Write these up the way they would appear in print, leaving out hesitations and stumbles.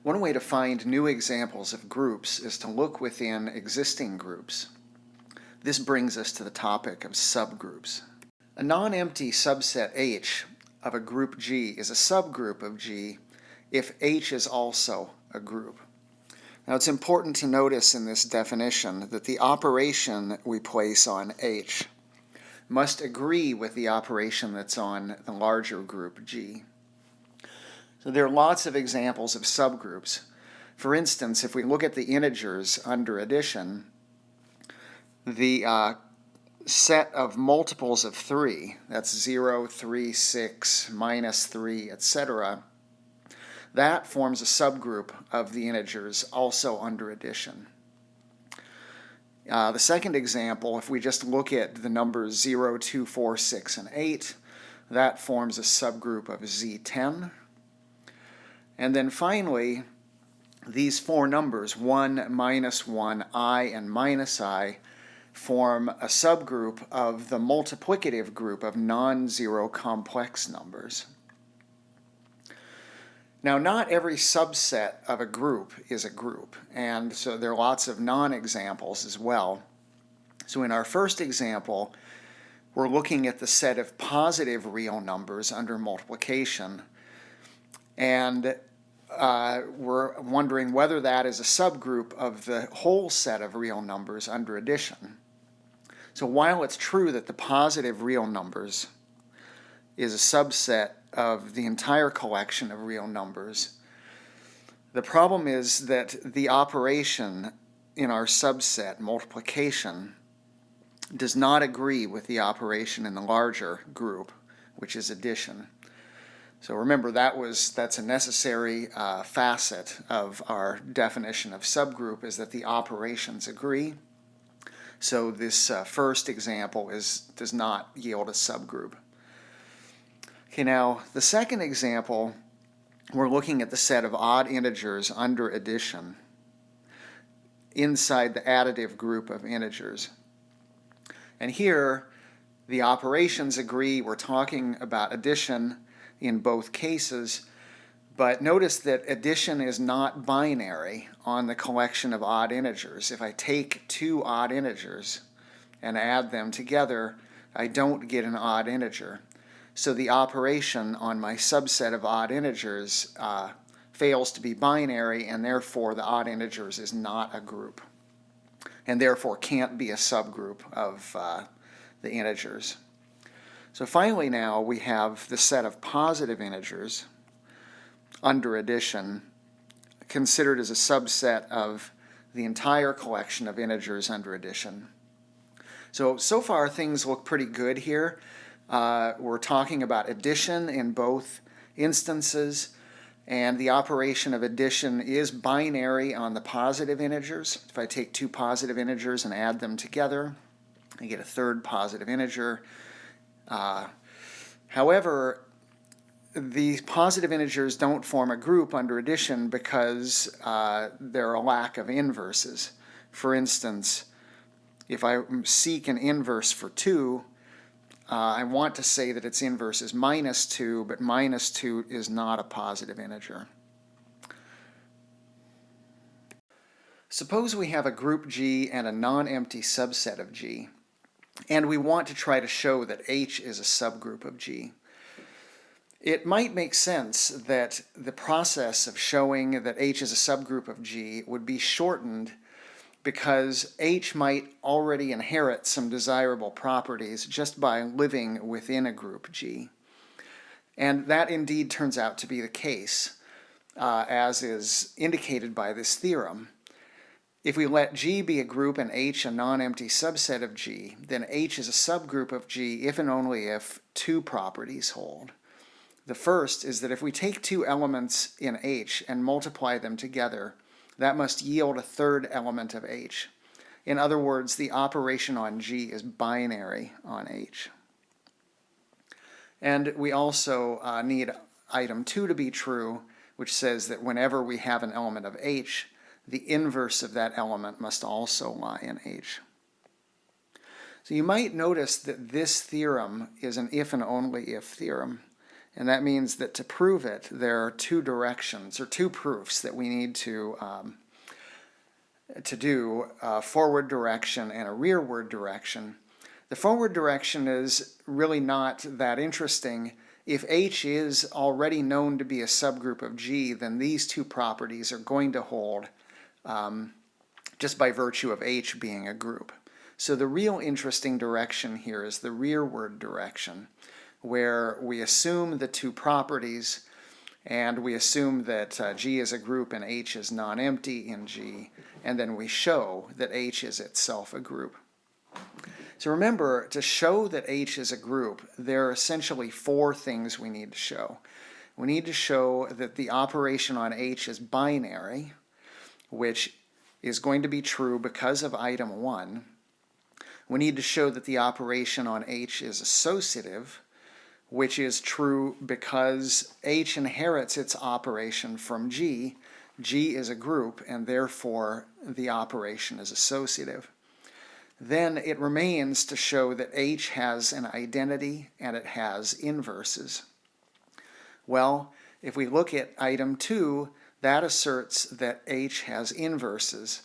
One way to find new examples of groups is to look within existing groups. This brings us to the topic of subgroups. A non-empty subset H of a group G is a subgroup of G if H is also a group. Now it's important to notice in this definition that the operation we place on H must agree with the operation that's on the larger group G. So there are lots of examples of subgroups. For instance, if we look at the integers under addition, the set of multiples of 3, that's 0, 3, 6, minus 3, etc., that forms a subgroup of the integers also under addition. The second example, if we just look at the numbers 0, 2, 4, 6, and 8, that forms a subgroup of Z10. And then finally, these four numbers, 1, minus 1, I, and minus I, form a subgroup of the multiplicative group of non-zero complex numbers. Now, not every subset of a group is a group, and so there are lots of non-examples as well. So in our first example, we're looking at the set of positive real numbers under multiplication, and we're wondering whether that is a subgroup of the whole set of real numbers under addition. So while it's true that the positive real numbers is a subset of the entire collection of real numbers, the problem is that the operation in our subset, multiplication, does not agree with the operation in the larger group, which is addition. So remember, that's a necessary facet of our definition of subgroup, is that the operations agree. So this first example does not yield a subgroup. Okay, now the second example, we're looking at the set of odd integers under addition inside the additive group of integers. And here, the operations agree. We're talking about addition in both cases, but notice that addition is not binary on the collection of odd integers. If I take two odd integers and add them together, I don't get an odd integer. So the operation on my subset of odd integers fails to be binary, and therefore the odd integers is not a group, and therefore can't be a subgroup of the integers. So finally now we have the set of positive integers under addition considered as a subset of the entire collection of integers under addition. So far things look pretty good here. We're talking about addition in both instances, and the operation of addition is binary on the positive integers. If I take two positive integers and add them together, I get a third positive integer. However, the positive integers don't form a group under addition because there are a lack of inverses. For instance, if I seek an inverse for 2, I want to say that its inverse is minus 2, but minus 2 is not a positive integer. Suppose we have a group G and a non-empty subset of G, and we want to try to show that H is a subgroup of G. It might make sense that the process of showing that H is a subgroup of G would be shortened because H might already inherit some desirable properties just by living within a group G. And that indeed turns out to be the case, as is indicated by this theorem. If we let G be a group and H a non-empty subset of G, then H is a subgroup of G if and only if two properties hold. The first is that if we take two elements in H and multiply them together, that must yield a third element of H. In other words, the operation on G is binary on H. And we also need item 2 to be true, which says that whenever we have an element of H, the inverse of that element must also lie in H. So you might notice that this theorem is an if and only if theorem. And that means that to prove it, there are two directions, or two proofs that we need to do, a forward direction and a rearward direction. The forward direction is really not that interesting. If H is already known to be a subgroup of G, then these two properties are going to hold just by virtue of H being a group. So the real interesting direction here is the rearward direction, where we assume the two properties and we assume that G is a group and H is non-empty in G, and then we show that H is itself a group. So remember, to show that H is a group, there are essentially four things we need to show. We need to show that the operation on H is binary, which is going to be true because of item 1. We need to show that the operation on H is associative, which is true because H inherits its operation from G. G is a group, and therefore the operation is associative. Then it remains to show that H has an identity and it has inverses. Well, if we look at item 2, that asserts that H has inverses,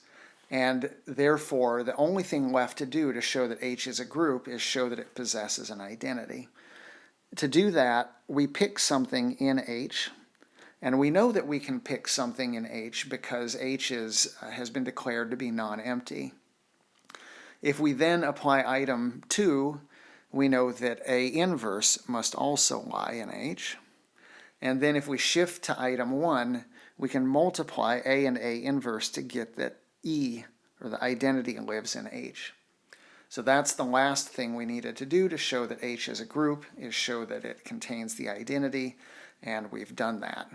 and therefore the only thing left to do to show that H is a group is show that it possesses an identity. To do that, we pick something in H, and we know that we can pick something in H because H has been declared to be non-empty. If we then apply item 2, we know that A inverse must also lie in H. And then if we shift to item 1, we can multiply A and A inverse to get that E, or the identity, lives in H. So that's the last thing we needed to do to show that H is a group, is show that it contains the identity, and we've done that.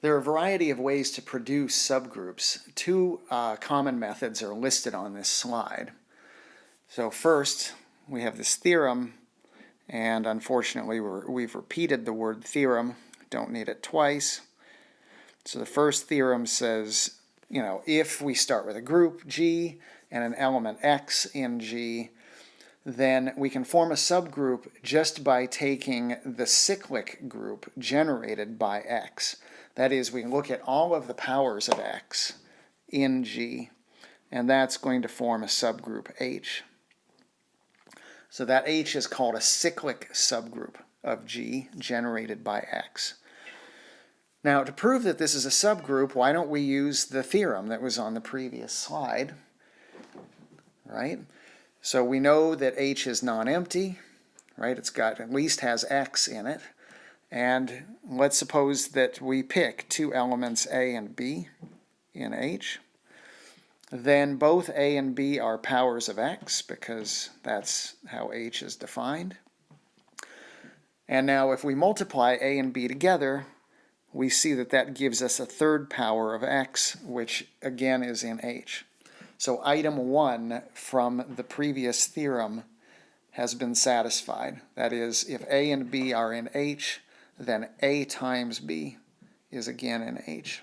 There are a variety of ways to produce subgroups. Two common methods are listed on this slide. So first, we have this theorem, and unfortunately we've repeated the word theorem. Don't need it twice. So the first theorem says, if we start with a group G and an element X in G, then we can form a subgroup just by taking the cyclic group generated by X. That is, we can look at all of the powers of X in G, and that's going to form a subgroup H. So that H is called a cyclic subgroup of G generated by X. Now, to prove that this is a subgroup, why don't we use the theorem that was on the previous slide, right? So we know that H is non-empty, right? It's got, at least has X in it. And let's suppose that we pick two elements A and B in H. Then both A and B are powers of X because that's how H is defined. And now if we multiply A and B together, we see that that gives us a third power of X, which again is in H. So item 1 from the previous theorem has been satisfied. That is, if A and B are in H, then A times B is again in H.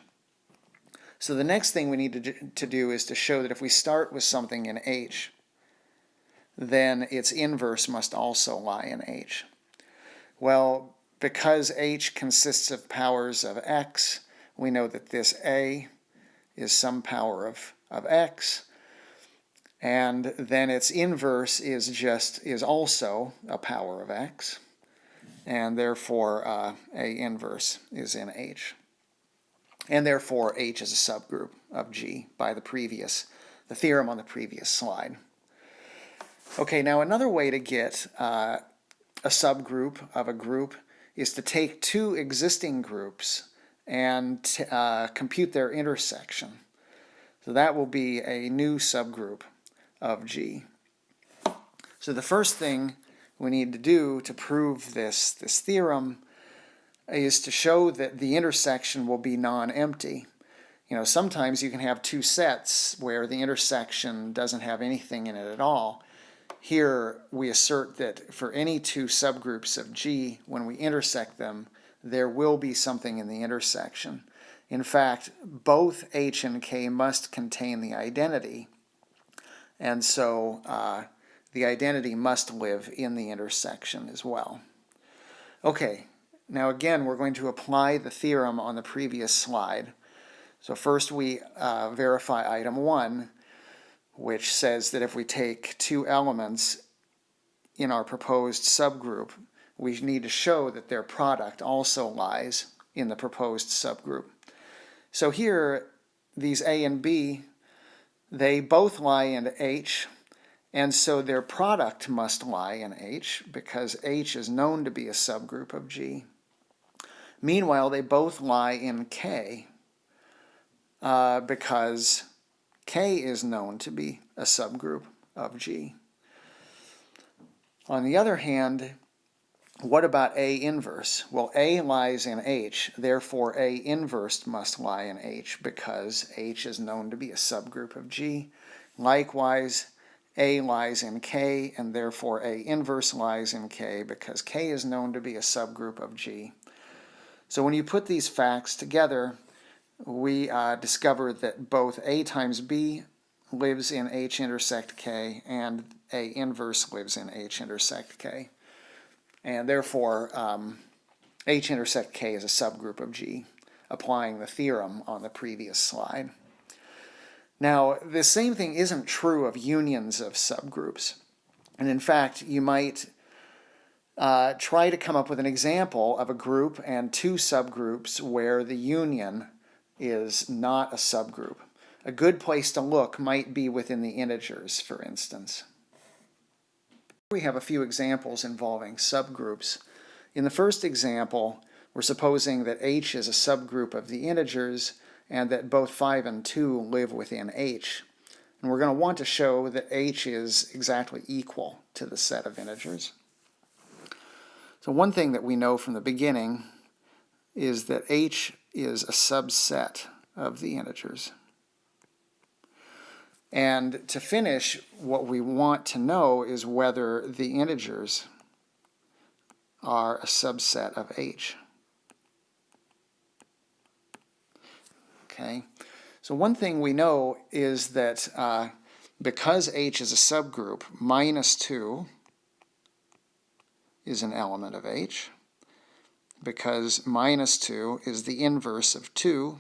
So the next thing we need to do is to show that if we start with something in H, then its inverse must also lie in H. Well, because H consists of powers of X, we know that this A is some power of X, and then its inverse is also a power of X, and therefore A inverse is in H. And therefore H is a subgroup of G by the theorem on the previous slide. Okay, now another way to get a subgroup of a group is to take two existing groups and compute their intersection. So that will be a new subgroup of G. So the first thing we need to do to prove this theorem is to show that the intersection will be non-empty. Sometimes you can have two sets where the intersection doesn't have anything in it at all. Here we assert that for any two subgroups of G, when we intersect them, there will be something in the intersection. In fact, both H and K must contain the identity. And so the identity must live in the intersection as well. Okay, now again, we're going to apply the theorem on the previous slide. So first we verify item 1, which says that if we take two elements in our proposed subgroup, we need to show that their product also lies in the proposed subgroup. So here, these A and B, they both lie in H, and so their product must lie in H because H is known to be a subgroup of G. Meanwhile, they both lie in K because K is known to be a subgroup of G. On the other hand, what about A inverse? Well, A lies in H, therefore A inverse must lie in H because H is known to be a subgroup of G. Likewise, A lies in K, and therefore A inverse lies in K because K is known to be a subgroup of G. So when you put these facts together, we discover that both A times B lives in H intersect K and A inverse lives in H intersect K. And therefore, H intersect K is a subgroup of G, applying the theorem on the previous slide. Now, the same thing isn't true of unions of subgroups. And in fact, you might try to come up with an example of a group and two subgroups where the union is not a subgroup. A good place to look might be within the integers, for instance. We have a few examples involving subgroups. In the first example, we're supposing that H is a subgroup of the integers and that both 5 and 2 live within H. And we're going to want to show that H is exactly equal to the set of integers. So one thing that we know from the beginning is that H is a subset of the integers. And to finish, what we want to know is whether the integers are a subset of H. Okay, so one thing we know is that because H is a subgroup, -2 is an element of H, because -2 is the inverse of 2,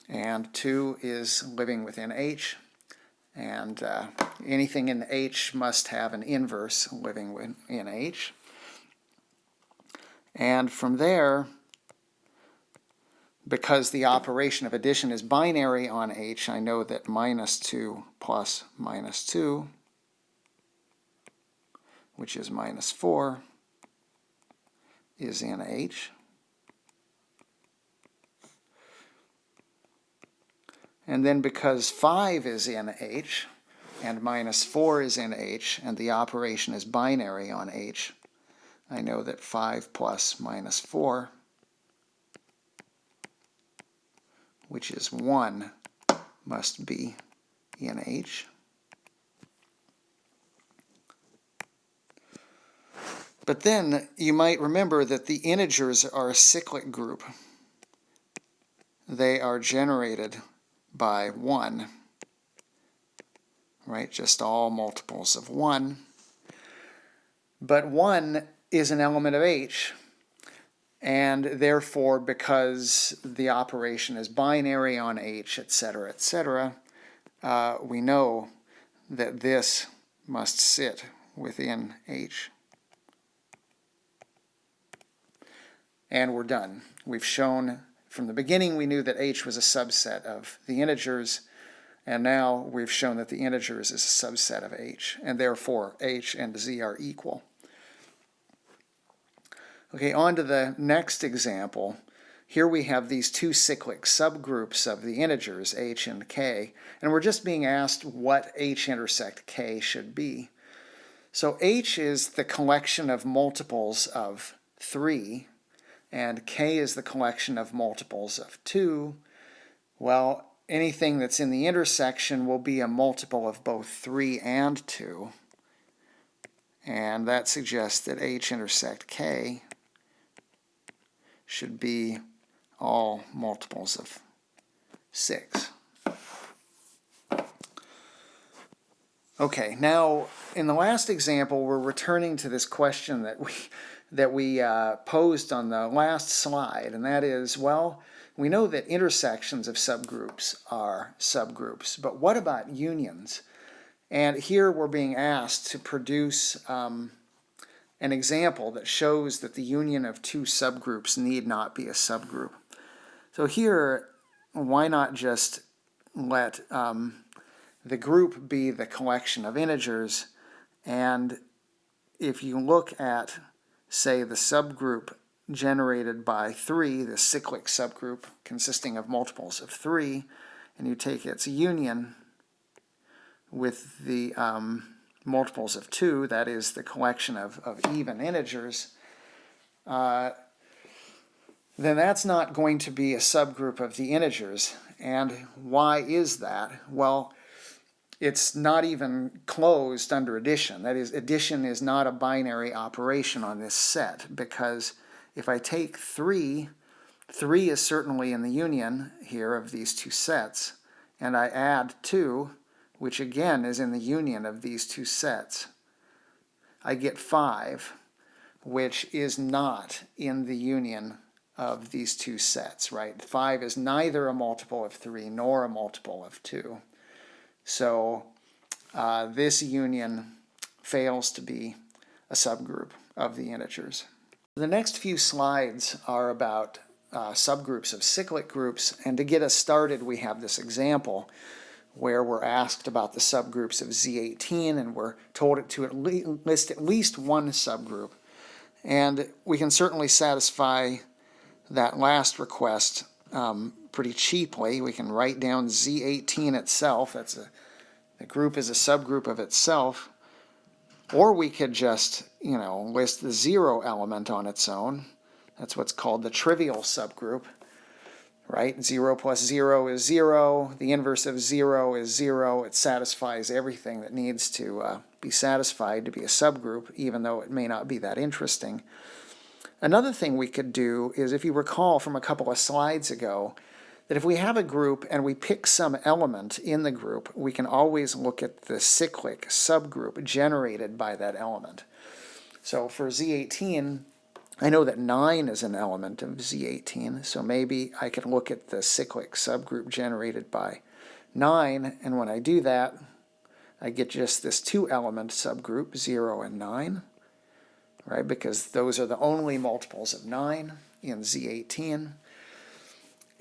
and 2 is living within H, and anything in H must have an inverse living within H. And from there, because the operation of addition is binary on H, I know that -2 plus -2, which is -4, is in H. And then because 5 is in H, and -4 is in H, and the operation is binary on H, I know that 5 plus -4, which is 1, must be in H. But then you might remember that the integers are a cyclic group. They are generated by 1, right? Just all multiples of 1. But 1 is an element of H, and therefore, because the operation is binary on H, etc., etc., we know that this must sit within H. And we're done. We've shown from the beginning we knew that H was a subset of the integers, and now we've shown that the integers is a subset of H, and therefore H and Z are equal. Okay, on to the next example. Here we have these two cyclic subgroups of the integers, H and K, and we're just being asked what H intersect K should be. So H is the collection of multiples of 3, and K is the collection of multiples of 2. Well, anything that's in the intersection will be a multiple of both 3 and 2. And that suggests that H intersect K should be all multiples of 6. Okay, now in the last example, we're returning to this question that we posed on the last slide, and that is, well, we know that intersections of subgroups are subgroups, but what about unions? And here we're being asked to produce an example that shows that the union of two subgroups need not be a subgroup. So here, why not just let the group be the collection of integers, and if you look at, say, the subgroup generated by 3, the cyclic subgroup consisting of multiples of 3, and you take its union with the multiples of 2, that is the collection of even integers, then that's not going to be a subgroup of the integers. And why is that? Well, it's not even closed under addition. That is, addition is not a binary operation on this set, because if I take 3, 3 is certainly in the union here of these two sets, and I add 2, which again is in the union of these two sets, I get 5, which is not in the union of these two sets, right? 5 is neither a multiple of 3 nor a multiple of 2. So this union fails to be a subgroup of the integers. The next few slides are about subgroups of cyclic groups, and to get us started we have this example where we're asked about the subgroups of Z18, and we're told to list at least one subgroup. And we can certainly satisfy that last request pretty cheaply. We can write down Z18 itself. The group is a subgroup of itself. Or we could just, list the 0 element on its own. That's what's called the trivial subgroup, right? 0 plus 0 is 0. The inverse of 0 is 0. It satisfies everything that needs to be satisfied to be a subgroup, even though it may not be that interesting. Another thing we could do is, if you recall from a couple of slides ago, that if we have a group and we pick some element in the group, we can always look at the cyclic subgroup generated by that element. So for Z18, I know that 9 is an element of Z18, so maybe I could look at the cyclic subgroup generated by 9, and when I do that, I get just this 2-element subgroup, 0 and 9, right? Because those are the only multiples of 9 in Z18.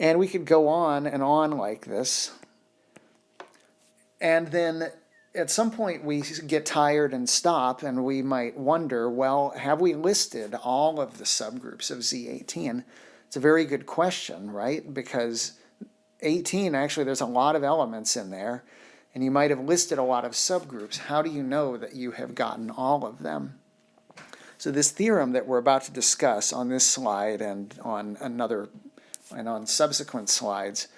And we could go on and on like this. And then at some point we get tired and stop, and we might wonder, well, have we listed all of the subgroups of Z18? It's a very good question, right? Because 18, actually, there's a lot of elements in there, and you might have listed a lot of subgroups. How do you know that you have gotten all of them? So this theorem that we're about to discuss on this slide and on subsequent slides,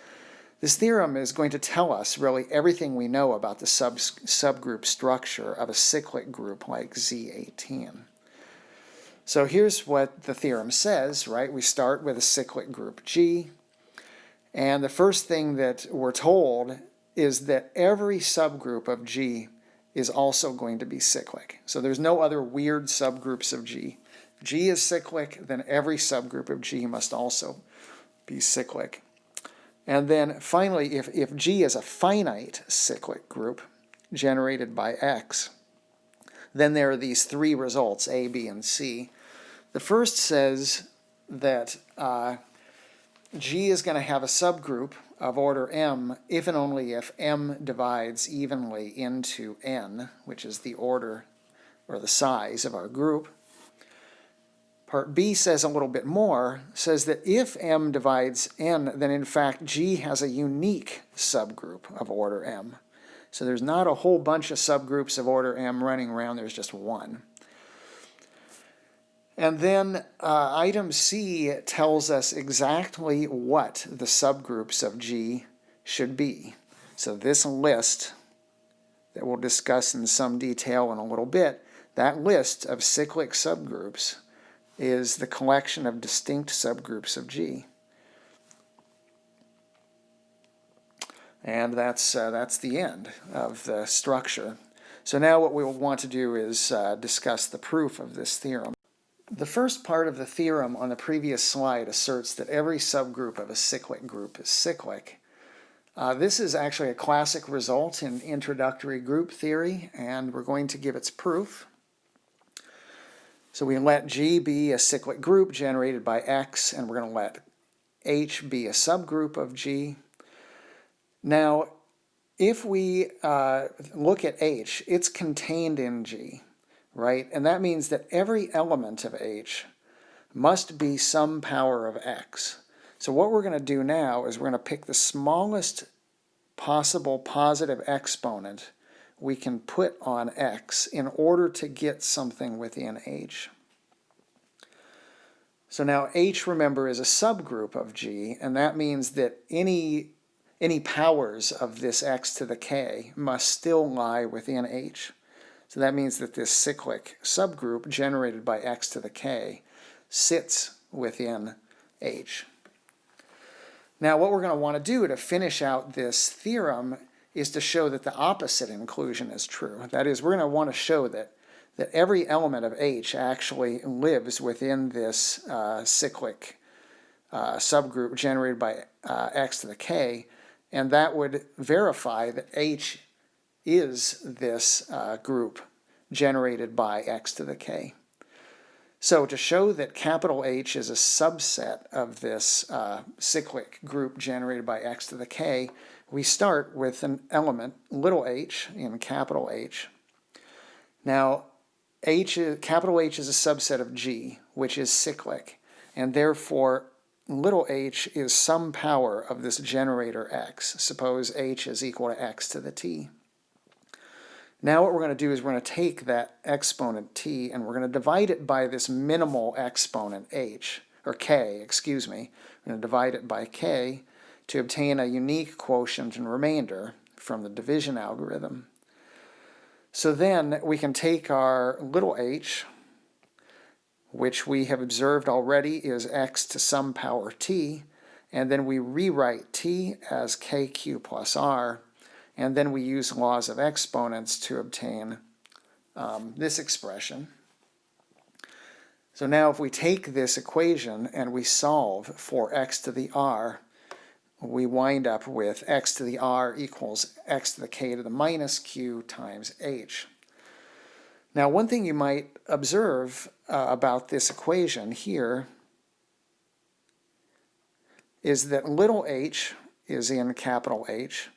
this theorem is going to tell us really everything we know about the subgroup structure of a cyclic group like Z18. So here's what the theorem says, right? We start with a cyclic group G, and the first thing that we're told is that every subgroup of G is also going to be cyclic. So there's no other weird subgroups of G. G is cyclic, then every subgroup of G must also be cyclic. And then finally, if G is a finite cyclic group generated by X, then there are these 3 results, A, B, and C. The first says that G is going to have a subgroup of order M if and only if M divides evenly into N, which is the order or the size of our group. Part B says a little bit more, says that if M divides N, then in fact G has a unique subgroup of order M. So there's not a whole bunch of subgroups of order M running around, there's just one. And then item C tells us exactly what the subgroups of G should be. So this list that we'll discuss in some detail in a little bit, that list of cyclic subgroups is the collection of distinct subgroups of G. And that's the end of the structure. So now what we'll want to do is discuss the proof of this theorem. The first part of the theorem on the previous slide asserts that every subgroup of a cyclic group is cyclic. This is actually a classic result in introductory group theory, and we're going to give its proof. So we let G be a cyclic group generated by X, and we're going to let H be a subgroup of G. Now, if we look at H, it's contained in G, right? And that means that every element of H must be some power of X. So what we're going to do now is we're going to pick the smallest possible positive exponent we can put on X in order to get something within H. So now H, remember, is a subgroup of G, and that means that any powers of this X to the K must still lie within H. So that means that this cyclic subgroup generated by X to the K sits within H. Now what we're going to want to do to finish out this theorem is to show that the opposite inclusion is true. That is, we're going to want to show that every element of H actually lives within this cyclic subgroup generated by X to the K, and that would verify that H is this group generated by X to the K. So to show that capital H is a subset of this cyclic group generated by X to the K, we start with an element, little h, in capital H. Now, capital H is a subset of G, which is cyclic, and therefore little h is some power of this generator X. Suppose H is equal to X to the T. Now what we're going to do is we're going to take that exponent T and we're going to divide it by this minimal exponent H, or K, excuse me. We're going to divide it by K to obtain a unique quotient and remainder from the division algorithm. So then we can take our little h, which we have observed already is X to some power T, and then we rewrite T as KQ plus R, and then we use laws of exponents to obtain this expression. So now if we take this equation and we solve for X to the R, we wind up with X to the R equals X to the K to the minus Q times H. Now one thing you might observe about this equation here is that little h is in capital H,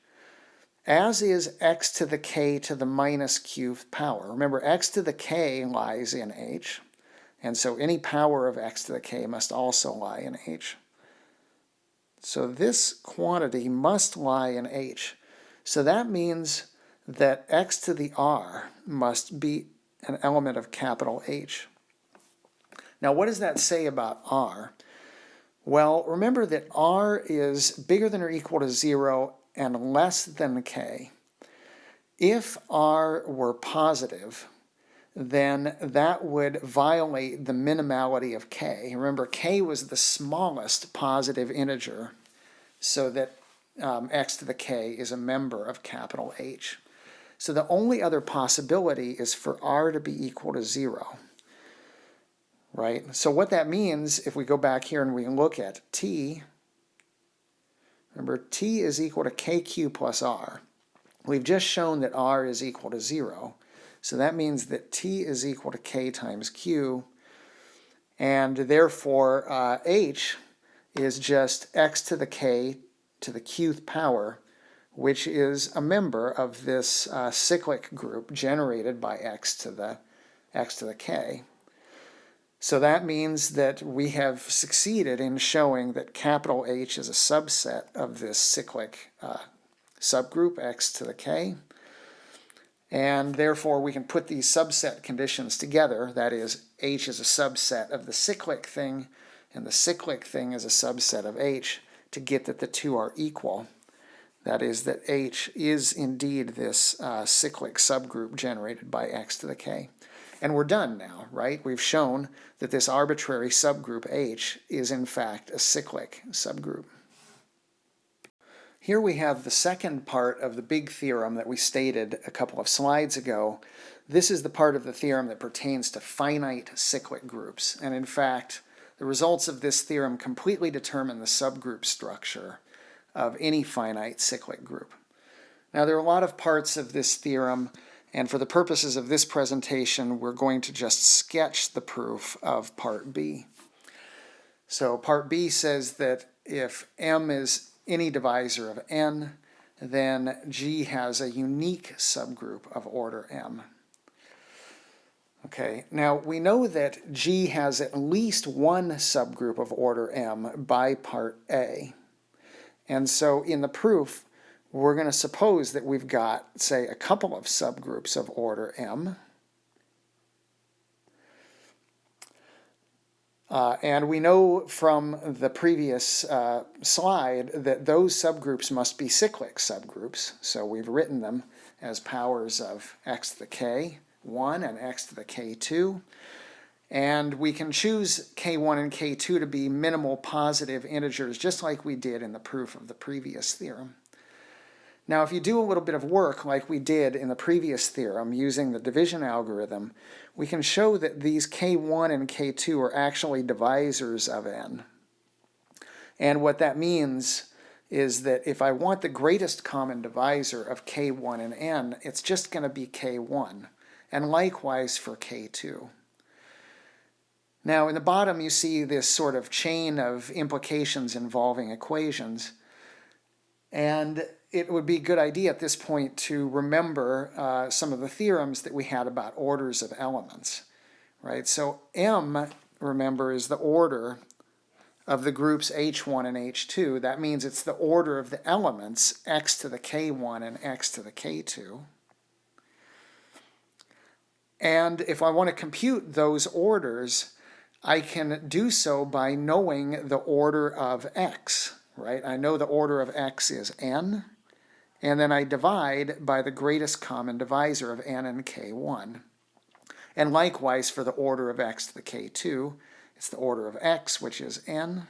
as is X to the K to the minus Q power. Remember, X to the K lies in H, and so any power of X to the K must also lie in H. So this quantity must lie in H. So that means that X to the R must be an element of capital H. Now what does that say about R? Well, remember that R is bigger than or equal to 0 and less than K. If R were positive, then that would violate the minimality of K. Remember, K was the smallest positive integer, so that X to the K is a member of capital H. So the only other possibility is for R to be equal to 0, right? So what that means, if we go back here and we look at T, remember T is equal to KQ plus R. We've just shown that R is equal to 0. So that means that T is equal to K times Q, and therefore H is just X to the K to the Qth power, which is a member of this cyclic group generated by X to the K. So that means that we have succeeded in showing that capital H is a subset of this cyclic subgroup X to the K. And therefore we can put these subset conditions together. That is, H is a subset of the cyclic thing, and the cyclic thing is a subset of H, to get that the two are equal. That is, that H is indeed this cyclic subgroup generated by X to the K. And we're done now, right? We've shown that this arbitrary subgroup H is in fact a cyclic subgroup. Here we have the second part of the big theorem that we stated a couple of slides ago. This is the part of the theorem that pertains to finite cyclic groups. And in fact, the results of this theorem completely determine the subgroup structure of any finite cyclic group. Now, there are a lot of parts of this theorem, and for the purposes of this presentation, we're going to just sketch the proof of part B. So part B says that if M is any divisor of n, then G has a unique subgroup of order M. Okay, now we know that G has at least one subgroup of order M by part A. And so in the proof, we're going to suppose that we've got, say, a couple of subgroups of order M. And we know from the previous slide that those subgroups must be cyclic subgroups. So we've written them as powers of x to the k1 and x to the k2. And we can choose k1 and k2 to be minimal positive integers, just like we did in the proof of the previous theorem. Now, if you do a little bit of work like we did in the previous theorem using the division algorithm, we can show that these k1 and k2 are actually divisors of n. And what that means is that if I want the greatest common divisor of k1 and n, it's just going to be k1, and likewise for k2. Now, in the bottom, you see this sort of chain of implications involving equations. And it would be a good idea at this point to remember some of the theorems that we had about orders of elements, right? So M, remember, is the order of the groups H1 and H2. That means it's the order of the elements x to the k1 and x to the k2. And if I want to compute those orders, I can do so by knowing the order of x, right? I know the order of x is n, and then I divide by the greatest common divisor of n and k1. And likewise for the order of x to the k2, it's the order of x, which is n,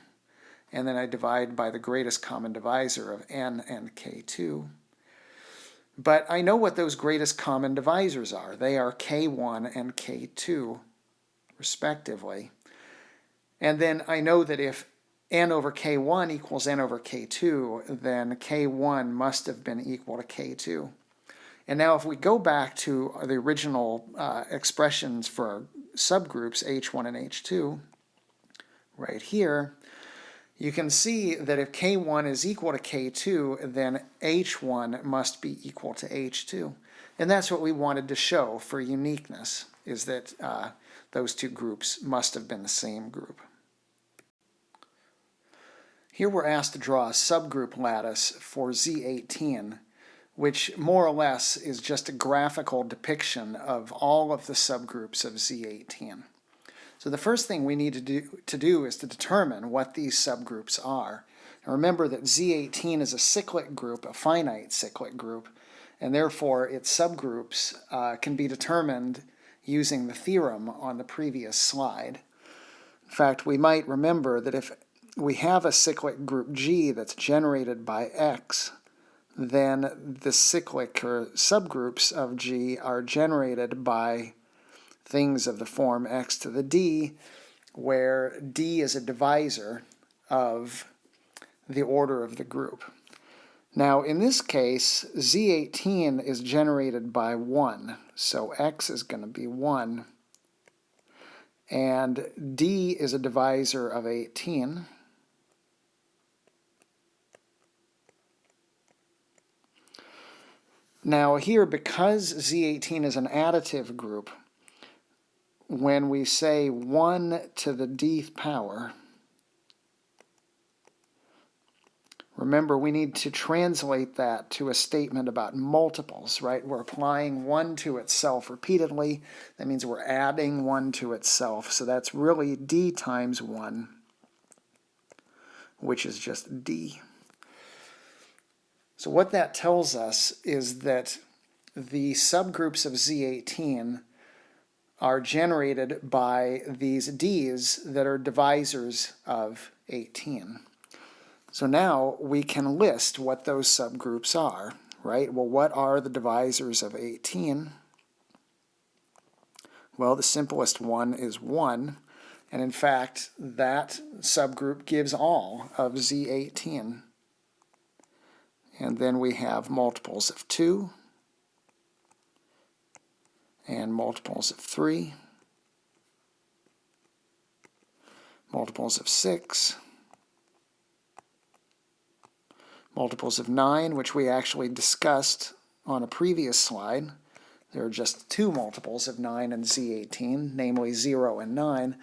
and then I divide by the greatest common divisor of n and k2. But I know what those greatest common divisors are. They are k1 and k2, respectively. And then I know that if n over k1 equals n over k2, then k1 must have been equal to k2. And now if we go back to the original expressions for subgroups h1 and h2, right here, you can see that if k1 is equal to k2, then h1 must be equal to h2. And that's what we wanted to show for uniqueness, is that those two groups must have been the same group. Here we're asked to draw a subgroup lattice for Z18, which more or less is just a graphical depiction of all of the subgroups of Z18. So the first thing we need to do is to determine what these subgroups are. And remember that Z18 is a cyclic group, a finite cyclic group, and therefore its subgroups can be determined using the theorem on the previous slide. In fact, we might remember that if we have a cyclic group G that's generated by X, then the cyclic or subgroups of G are generated by things of the form x to the d, where d is a divisor of the order of the group. Now, in this case, Z18 is generated by 1, so x is going to be 1, and d is a divisor of 18. Now here, because Z18 is an additive group, when we say 1 to the dth power, remember we need to translate that to a statement about multiples, right? We're applying 1 to itself repeatedly. That means we're adding 1 to itself. So that's really d times 1, which is just d. So what that tells us is that the subgroups of Z18 are generated by these d's that are divisors of 18. So now we can list what those subgroups are, right? Well, what are the divisors of 18? Well, the simplest one is 1. And in fact, that subgroup gives all of Z18. And then we have multiples of 2 and multiples of 3, multiples of 6, multiples of 9, which we actually discussed on a previous slide. There are just 2 multiples of 9 and Z18, namely 0 and 9.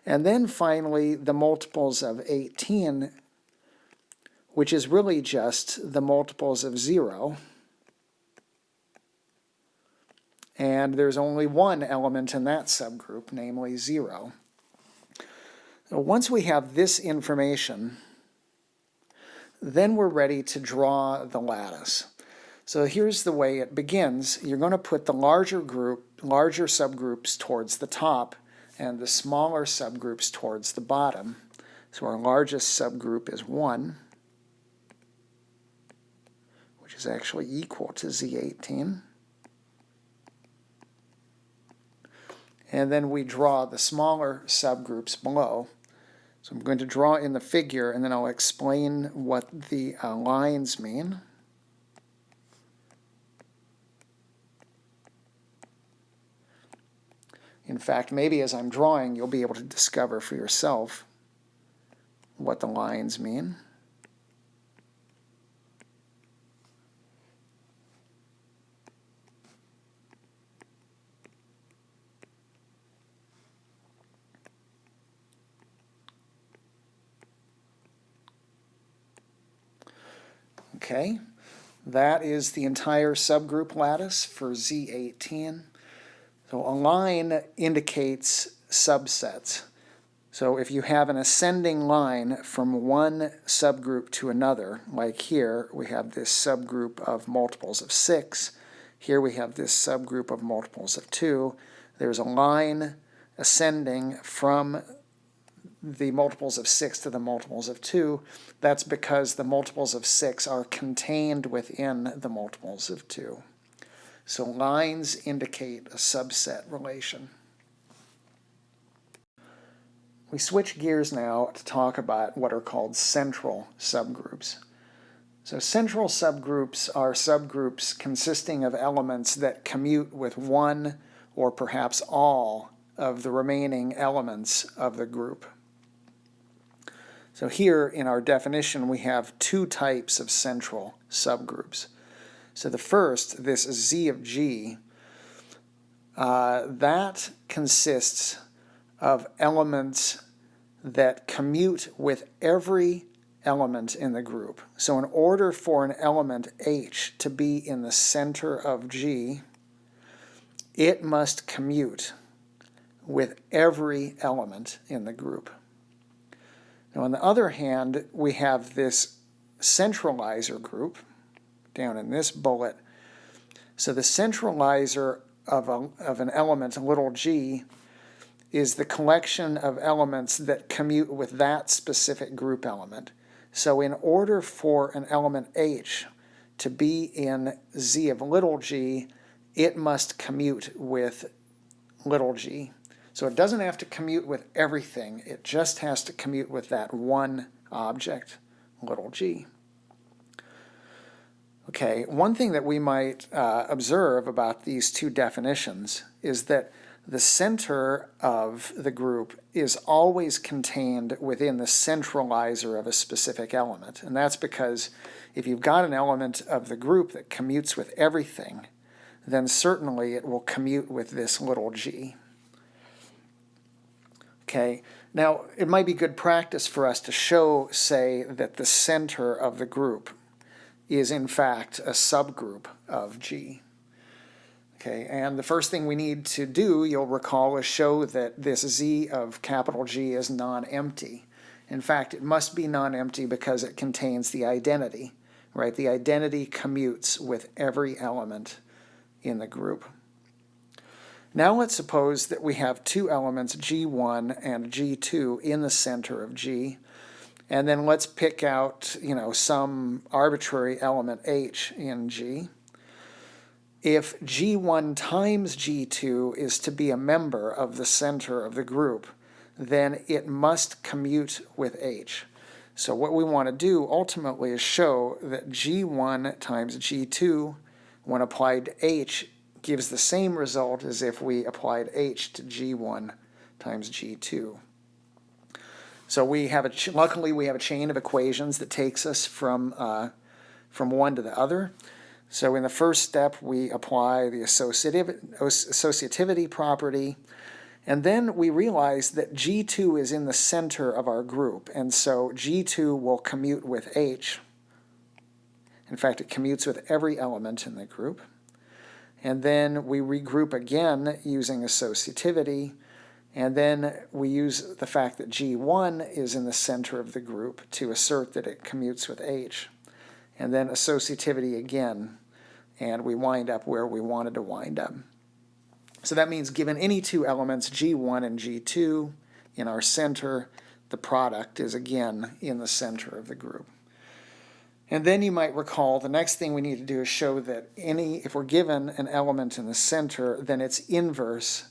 And then finally, the multiples of 18, which is really just the multiples of 0. And there's only one element in that subgroup, namely 0. Once we have this information, then we're ready to draw the lattice. So here's the way it begins. You're going to put the larger subgroups towards the top and the smaller subgroups towards the bottom. So our largest subgroup is 1, which is actually equal to Z18. And then we draw the smaller subgroups below. So I'm going to draw in the figure, and then I'll explain what the lines mean. In fact, maybe as I'm drawing, you'll be able to discover for yourself what the lines mean. Okay, that is the entire subgroup lattice for Z18. So a line indicates subsets. So if you have an ascending line from one subgroup to another, like here we have this subgroup of multiples of 6, here we have this subgroup of multiples of 2, there's a line ascending from the multiples of 6 to the multiples of 2, that's because the multiples of 6 are contained within the multiples of 2. So lines indicate a subset relation. We switch gears now to talk about what are called central subgroups. So central subgroups are subgroups consisting of elements that commute with one or perhaps all of the remaining elements of the group. So here in our definition we have 2 types of central subgroups. So the first, this Z of G, that consists of elements that commute with every element in the group. So in order for an element H to be in the center of G, it must commute with every element in the group. Now on the other hand, we have this centralizer group down in this bullet. So the centralizer of an element, little g, is the collection of elements that commute with that specific group element. So in order for an element H to be in Z of little g, it must commute with little g. So it doesn't have to commute with everything, it just has to commute with that one object, little g. Okay, one thing that we might observe about these 2 definitions is that the center of the group is always contained within the centralizer of a specific element. And that's because if you've got an element of the group that commutes with everything, then certainly it will commute with this little g. Okay, now it might be good practice for us to show, say, that the center of the group is in fact a subgroup of G. Okay, and the first thing we need to do, you'll recall, is show that this Z of capital G is non-empty. In fact, it must be non-empty because it contains the identity, right? The identity commutes with every element in the group. Now let's suppose that we have 2 elements, G1 and G2, in the center of G, And then let's pick out, some arbitrary element h in G. If G1 times G2 is to be a member of the center of the group, then it must commute with H. So what we want to do ultimately is show that G1 times G2, when applied to H, gives the same result as if we applied H to G1 times G2. So luckily we have a chain of equations that takes us from one to the other. So in the first step, we apply the associativity property, and then we realize that G2 is in the center of our group, and so G2 will commute with H. In fact, it commutes with every element in the group. And then we regroup again using associativity, and then we use the fact that G1 is in the center of the group to assert that it commutes with H. And then associativity again, and we wind up where we wanted to wind up. So that means given any two elements, G1 and G2, in our center, the product is again in the center of the group. And then you might recall the next thing we need to do is show that if we're given an element in the center, then its inverse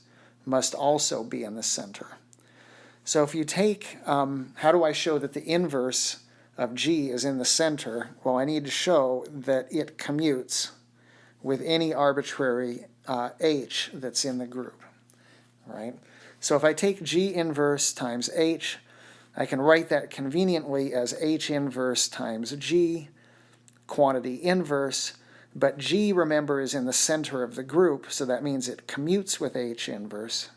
must also be in the center. So if you take, how do I show that the inverse of G is in the center? Well, I need to show that it commutes with any arbitrary H that's in the group, right? So if I take G inverse times H, I can write that conveniently as H inverse times G, quantity inverse, but G, remember, is in the center of the group, so that means it commutes with H inverse.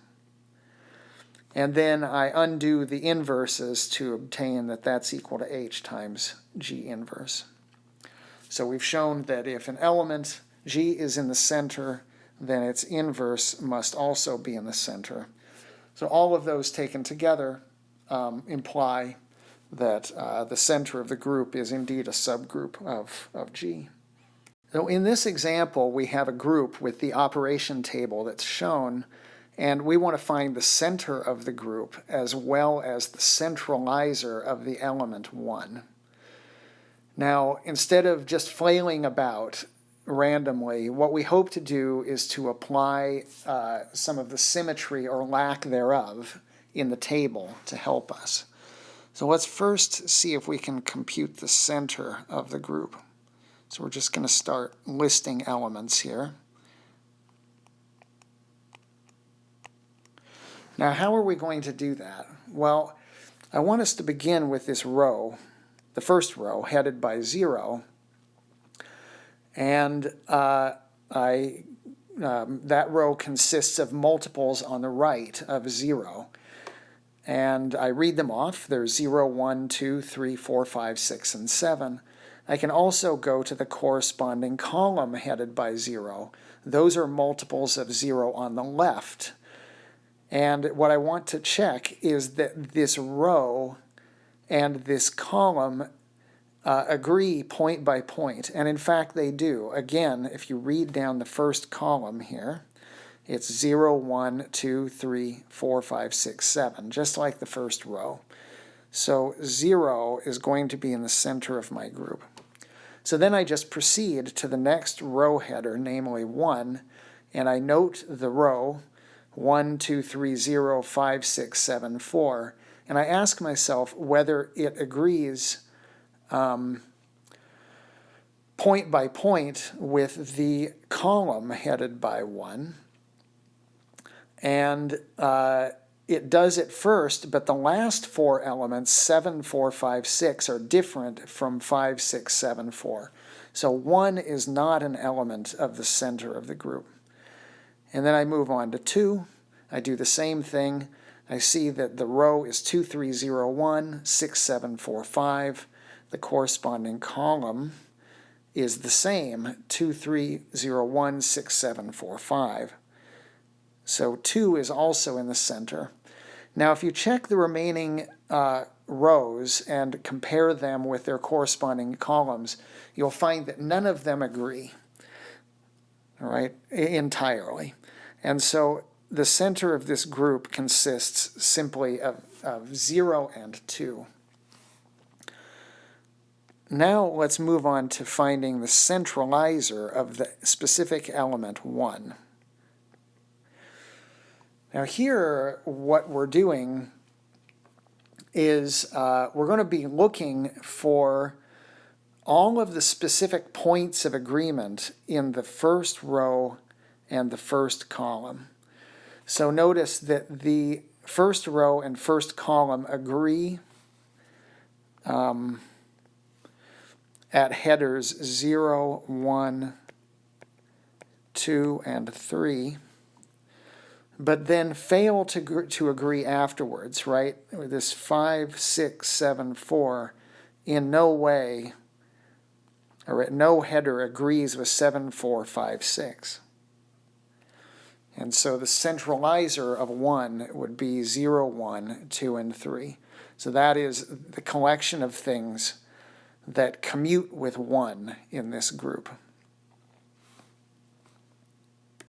And then I undo the inverses to obtain that that's equal to H times G inverse. So we've shown that if an element G is in the center, then its inverse must also be in the center. So all of those taken together imply that the center of the group is indeed a subgroup of G. So in this example, we have a group with the operation table that's shown, and we want to find the center of the group as well as the centralizer of the element 1. Now, instead of just flailing about randomly, what we hope to do is to apply some of the symmetry or lack thereof in the table to help us. So let's first see if we can compute the center of the group. So we're just going to start listing elements here. Now, how are we going to do that? Well, I want us to begin with this row, the first row, headed by 0. And that row consists of multiples on the right of 0. And I read them off. There's 0, 1, 2, 3, 4, 5, 6, and 7. I can also go to the corresponding column headed by 0. Those are multiples of 0 on the left. And what I want to check is that this row and this column agree point by point. And in fact, they do. Again, if you read down the first column here, it's 0, 1, 2, 3, 4, 5, 6, 7, just like the first row. So 0 is going to be in the center of my group. So then I just proceed to the next row header, namely 1, and I note the row 1, 2, 3, 0, 5, 6, 7, 4, and I ask myself whether it agrees point by point with the column headed by 1. And it does it first, but the last 4 elements, 7, 4, 5, 6, are different from 5, 6, 7, 4. So 1 is not an element of the center of the group. And then I move on to 2. I do the same thing. I see that the row is 2, 3, 0, 1, 6, 7, 4, 5. The corresponding column is the same, 2, 3, 0, 1, 6, 7, 4, 5. So 2 is also in the center. Now, if you check the remaining rows and compare them with their corresponding columns, you'll find that none of them agree, all right, entirely. And so the center of this group consists simply of 0 and 2. Now let's move on to finding the centralizer of the specific element 1. Now here, what we're doing is we're going to be looking for all of the specific points of agreement in the first row and the first column. So notice that the first row and first column agree at headers 0, 1, 2, and 3, but then fail to agree afterwards, right? This 5, 6, 7, 4, in no way, or no header agrees with 7, 4, 5, 6. And so the centralizer of 1 would be 0, 1, 2, and 3. So that is the collection of things that commute with 1 in this group.